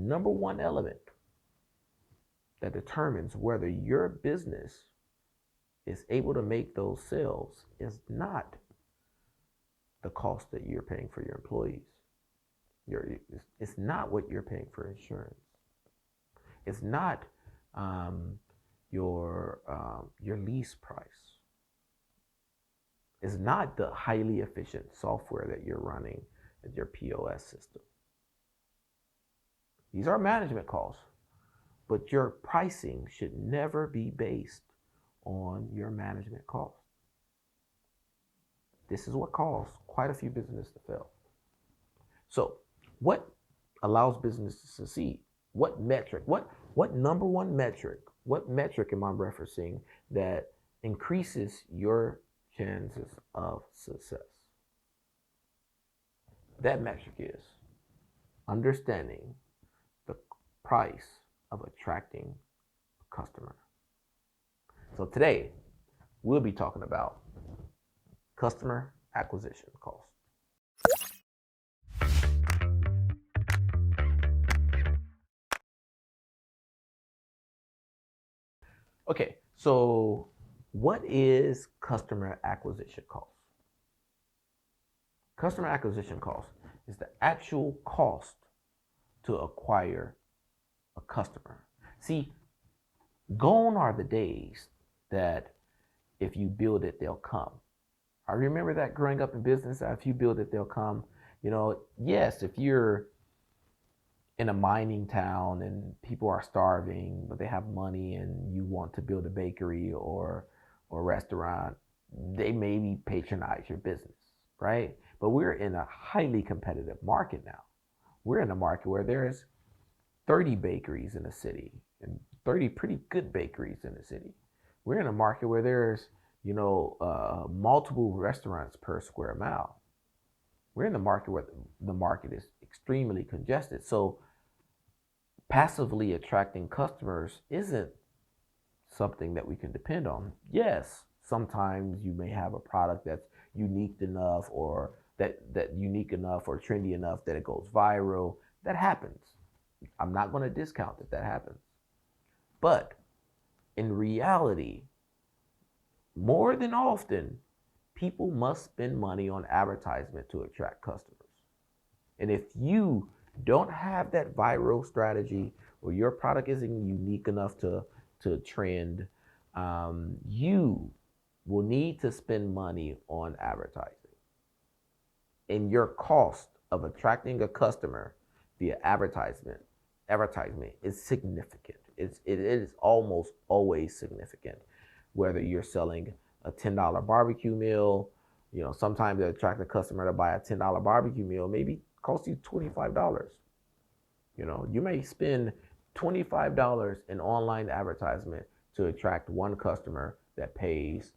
number one element that determines whether your business is able to make those sales is not the cost that you're paying for your employees. It's not what you're paying for insurance. It's not your lease price. It's not the highly efficient software that you're running at your POS system. These are management costs, but your pricing should never be based on your management costs. This is what caused quite a few businesses to fail. So, what allows business to succeed? What metric? What number one metric? What metric am I referencing that increases your chances of success? That metric is understanding the price of attracting a customer. So today, we'll be talking about customer acquisition cost. Okay, so what is customer acquisition cost? Customer acquisition cost is the actual cost to acquire a customer. See, gone are the days that if you build it, they'll come. I remember that growing up in business, if you build it, they'll come. You know, yes, if you're in a mining town and people are starving, but they have money and you want to build a bakery or restaurant, they maybe patronize your business, right? But we're in a highly competitive market now. We're in a market where there's 30 bakeries in the city and 30 pretty good bakeries in the city. We're in a market where there's, multiple restaurants per square mile. We're in the market where the market is extremely congested. So passively attracting customers isn't something that we can depend on. Yes, sometimes you may have a product that's unique enough or that unique enough or trendy enough that it goes viral. That happens. I'm not going to discount that happens. But in reality, more than often, people must spend money on advertisement to attract customers. And if you don't have that viral strategy or your product isn't unique enough to trend, you will need to spend money on advertising. And your cost of attracting a customer via advertisement is significant. It is almost always significant. Whether you're selling a $10 barbecue meal, sometimes to attract a customer to buy a $10 barbecue meal maybe cost you $25. You may spend $25 in online advertisement to attract one customer that pays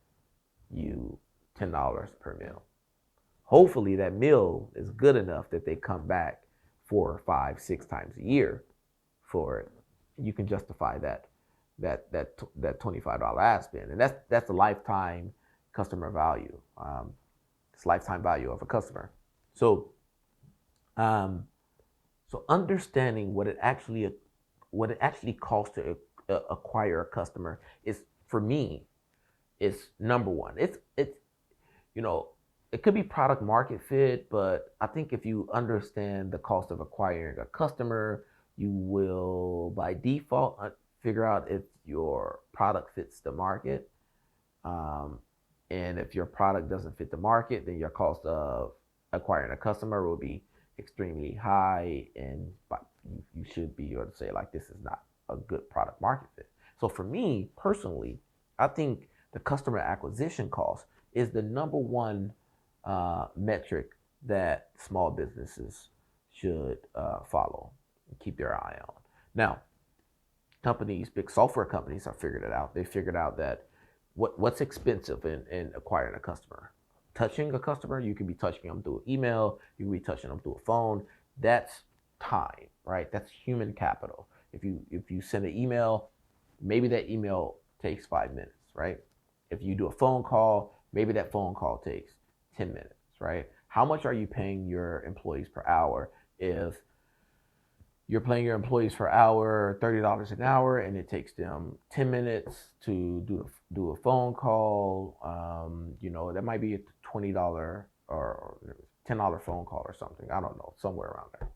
you $10 per meal. Hopefully that meal is good enough that they come back 4 or 5, 6 times a year for it. You can justify that $25 ad spend, and that's the lifetime customer value. It's lifetime value of a customer. So understanding what it actually costs to acquire a customer is, for me, is number one. It's it could be product market fit, but I think if you understand the cost of acquiring a customer, you will by default figure out if your product fits the market. And if your product doesn't fit the market, then your cost of acquiring a customer will be extremely high, and you should be able to say, like, this is not a good product market fit. So for me personally, I think the customer acquisition cost is the number one metric that small businesses should follow and keep their eye on. Now, big software companies have figured it out. They figured out that what's expensive in acquiring a customer. Touching a customer, you can be touching them through email, you can be touching them through a phone. That's time, right? That's human capital. If you send an email, maybe that email takes 5 minutes, right? If you do a phone call, maybe that phone call takes 10 minutes, right? How much are you paying your employees per hour if you're paying your employees per hour $30 an hour, and it takes them 10 minutes to do a phone call. That might be a $20 or $10 phone call or something. I don't know, somewhere around there.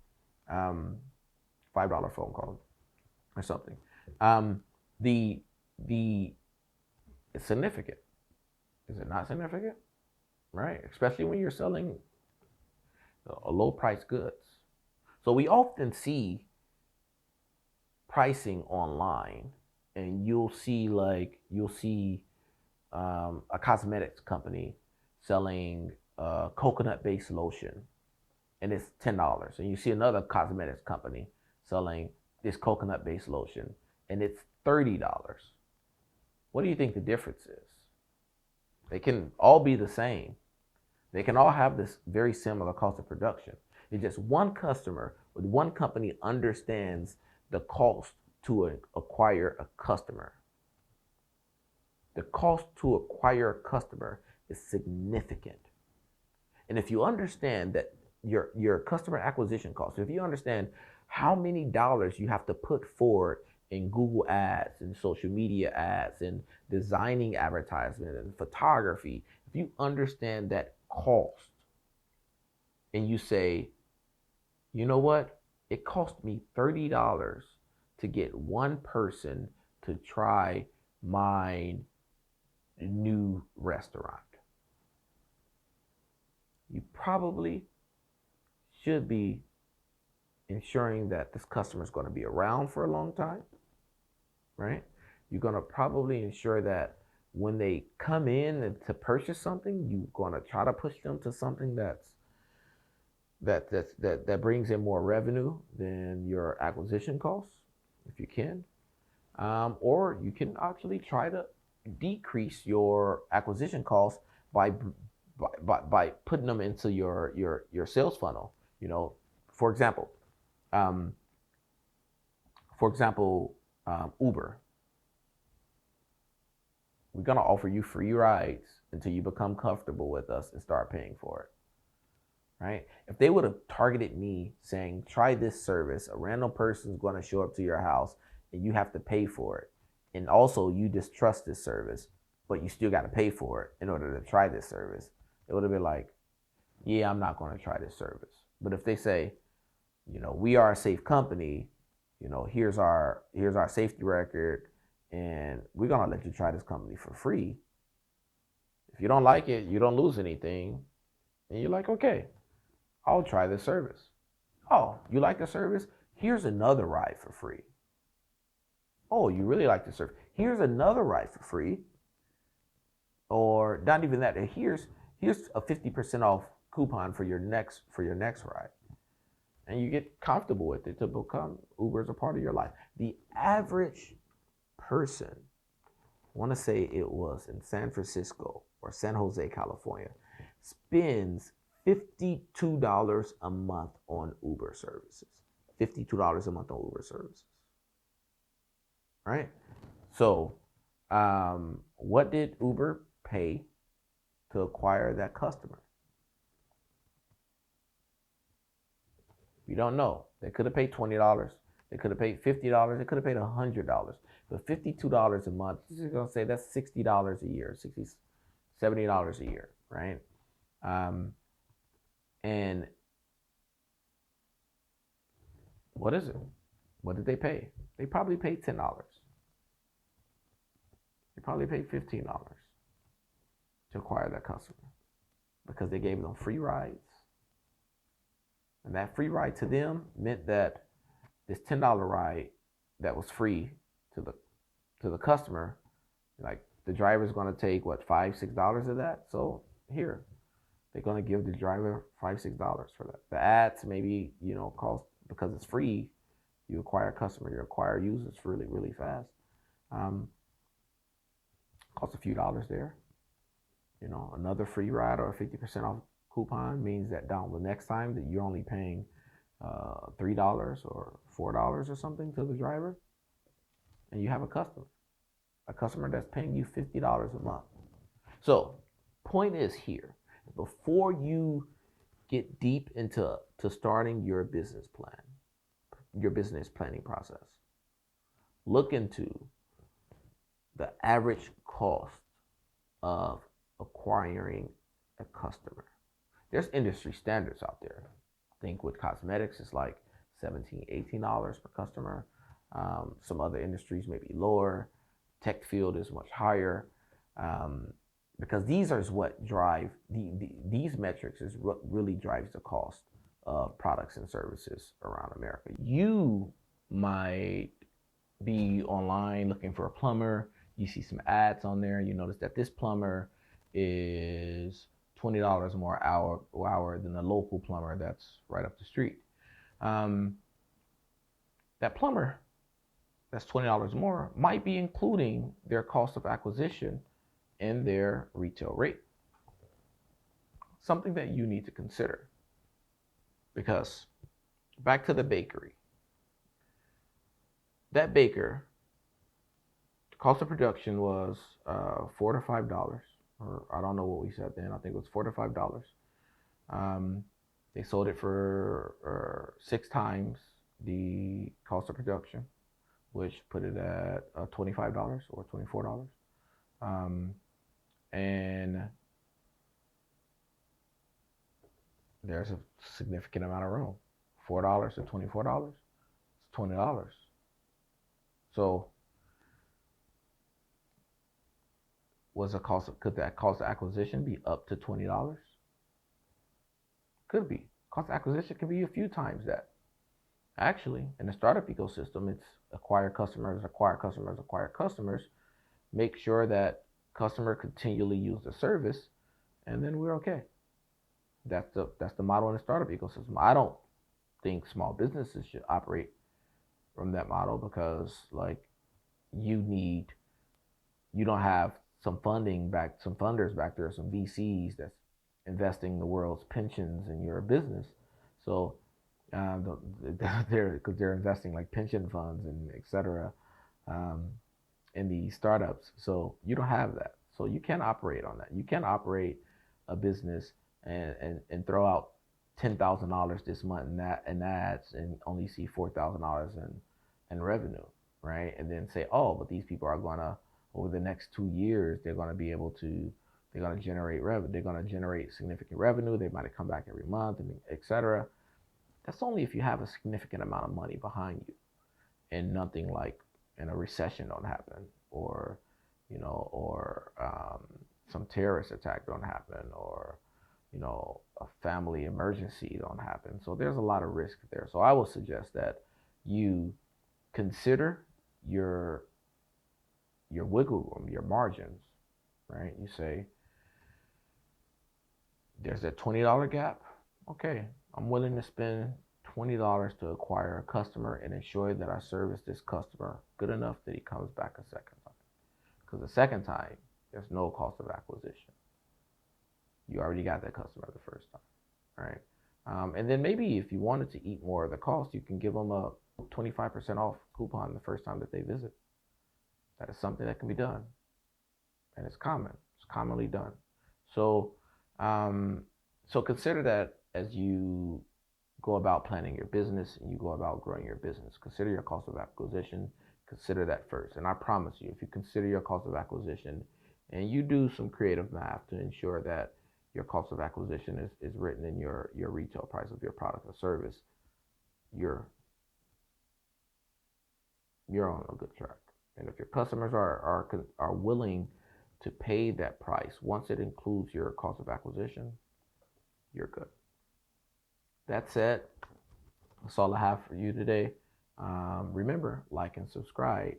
$5 phone call or something. The It's significant. Is it not significant? Right, especially when you're selling a low price goods. So we often see pricing online, and you'll see a cosmetics company selling coconut-based lotion, and it's $10, and you see another cosmetics company selling this coconut-based lotion, and it's $30. What do you think the difference is? They can all be the same. They can all have this very similar cost of production. It's just one customer with one company understands the cost to acquire a customer. The cost to acquire a customer is significant. And if you understand that your customer acquisition cost, if you understand how many dollars you have to put forward in Google ads and social media ads and designing advertisement and photography, if you understand that cost and you say, you know what, it cost me $30 to get one person to try my new restaurant, you probably should be ensuring that this customer is going to be around for a long time, right? You're going to probably ensure that when they come in to purchase something, you're going to try to push them to something that brings in more revenue than your acquisition costs, if you can. Or you can actually try to decrease your acquisition costs by putting them into your sales funnel. For example, Uber. We're gonna offer you free rides until you become comfortable with us and start paying for it, right? If they would have targeted me saying, try this service, a random person's gonna show up to your house and you have to pay for it, and also you distrust this service, but you still gotta pay for it in order to try this service, it would have been like, yeah, I'm not gonna try this service. But if they say, we are a safe company, here's our safety record, and we're gonna let you try this company for free. If you don't like it, you don't lose anything, and you're like, okay, I'll try this service. Oh, you like the service? Here's another ride for free. Oh, you really like the service? Here's another ride for free. Or not even that. Here's a 50% off coupon for your next ride. And you get comfortable with it to become Uber as a part of your life. The average person, I want to say it was in San Francisco or San Jose, California, spends $52 a month on Uber services. $52 a month on Uber services. Right? So, what did Uber pay to acquire that customer? We don't know. They could have paid $20. They could have paid $50. They could have paid $100. But $52 a month, this is going to say that's $60 a year, $60, $70 a year, right? And what is it? What did they pay? They probably paid $10. They probably paid $15 to acquire that customer because they gave them free rides. And that free ride to them meant that this $10 ride that was free to the customer, like the driver's going to take what, $5, $6 of that. So here, they're going to give the driver $5, $6 for that. The ads maybe cost, because it's free, you acquire a customer, you acquire users really, really fast. Costs a few dollars there. Another free ride or a 50% off coupon means that down the next time that you're only paying $3 or $4 or something to the driver, and you have a customer that's paying you $50 a month. So, point is here, before you get deep into starting your business plan, your business planning process. Look into the average cost of acquiring a customer. There's industry standards out there. I think with cosmetics, it's like $17, $18 per customer. Some other industries may be lower. Tech field is much higher. Because these are what drive these metrics is what really drives the cost of products and services around America. You might be online looking for a plumber. You see some ads on there. You notice that this plumber is $20 more hour than the local plumber that's right up the street. That plumber that's $20 more might be including their cost of acquisition in their retail rate. Something that you need to consider. Because back to the bakery. That baker, the cost of production was $4 to $5, or I don't know what we said then. I think it was $4 to $5. They sold it for 6 times the cost of production, which put it at $25 or $24. And there's a significant amount of room. $4 to $24, it's $20. So could that cost of acquisition be up to $20? Could be. Cost of acquisition can be a few times that. Actually, in the startup ecosystem, it's acquire customers. Make sure that customer continually use the service, and then we're okay. That's the model in the startup ecosystem. I don't think small businesses should operate from that model because you don't have some funders back there, some VCs that's investing the world's pensions in your business. So they're investing like pension funds and et cetera in these startups. So you don't have that. So you can't operate on that. You can't operate a business and throw out $10,000 this month in ads and only see $4,000 in revenue, right? And then say, oh, but these people are gonna, over the next 2 years, they're gonna generate revenue. They're gonna generate significant revenue. They might come back every month, and et cetera. That's only if you have a significant amount of money behind you, and nothing like in a recession don't happen, or some terrorist attack don't happen, or a family emergency don't happen. So there's a lot of risk there. So I will suggest that you consider your wiggle room, your margins, right? You say, there's a $20 gap. Okay, I'm willing to spend $20 to acquire a customer and ensure that I service this customer good enough that he comes back a second time. Because the second time, there's no cost of acquisition. You already got that customer the first time, right? And then maybe if you wanted to eat more of the cost, you can give them a 25% off coupon the first time that they visit. That is something that can be done, and it's commonly done. So consider that as you go about planning your business and you go about growing your business. Consider your cost of acquisition. Consider that first. And I promise you, if you consider your cost of acquisition and you do some creative math to ensure that your cost of acquisition is written in your retail price of your product or service, you're on a good track. And if your customers are willing to pay that price, once it includes your cost of acquisition, you're good. That said, that's all I have for you today. Remember, like and subscribe.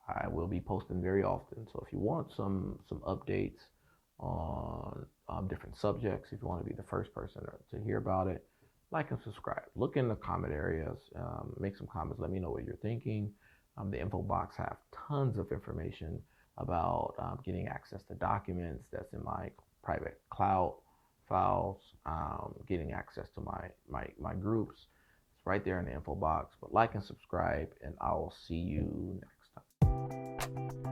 I will be posting very often. So if you want some updates on different subjects, if you want to be the first person to hear about it, like and subscribe. Look in the comment areas, make some comments, let me know what you're thinking. The info box have tons of information about getting access to documents that's in my private cloud files, getting access to my groups. It's right there in the info box. But like and subscribe, and I will see you next time.